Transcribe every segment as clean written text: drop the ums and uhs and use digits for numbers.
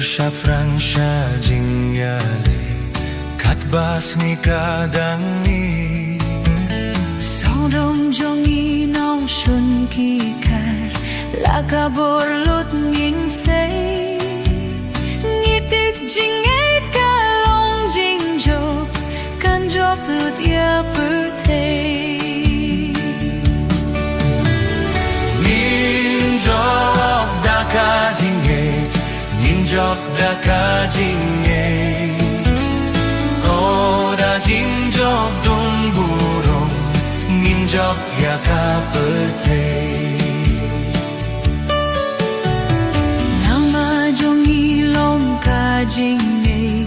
sa Fransya jingyali katbas ni kadangi Sodom jongi nong shun ki kar laka borlut nging say ngitit jinget ka long jing jo kan job lut ya birthday ninjok da ka jinget ninjok da ka jinget koda jinjok dum burung ninjok ya ka birthday jing ngày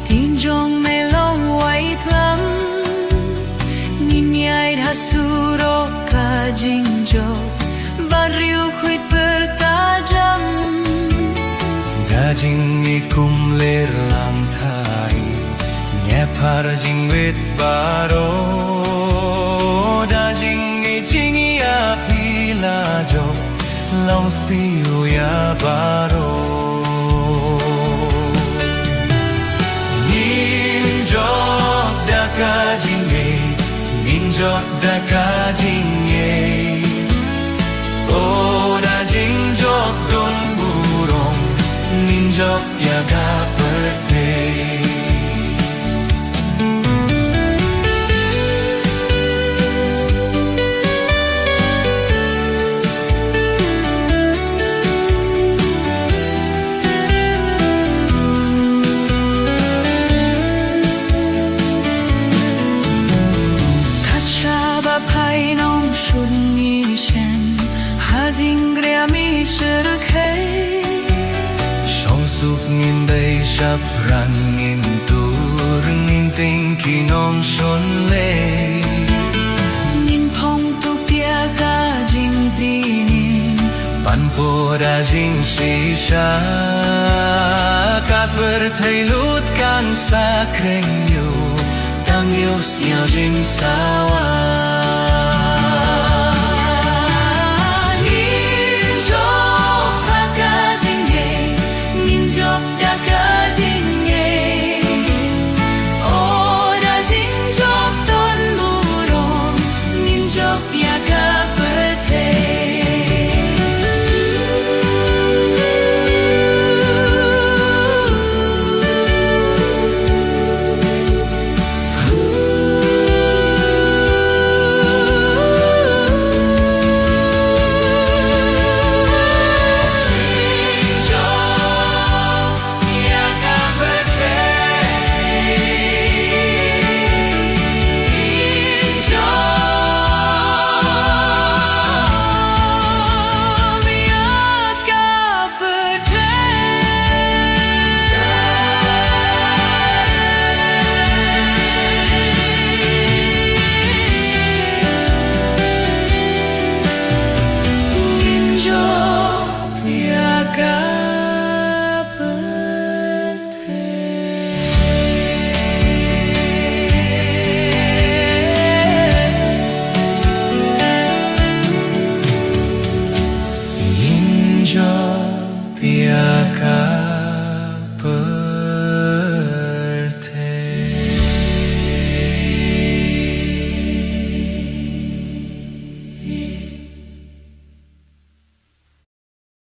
tin trong mê lâu quay thắm nhìn nhai đã suro cả jing jo bariu khuyết bertajam da jing ikum ler lang thai nghe par jing wet baro da jing jing ya pila jo long stiu ya baro ninjok da ka jinge ninjok da ka jinge oh da jinjok dum burung ninjok ya ka birthday Pai nong shun ni shen hazing grea mi shirkei song sup ngin đây sắp ran ngin tur ngin tinh kỳ nong shun le nin phong tu pia ka jing dinin pan po da jing si sha ka per thei lut kan sa kreng yu tang yêu nhau jing sawa Piaka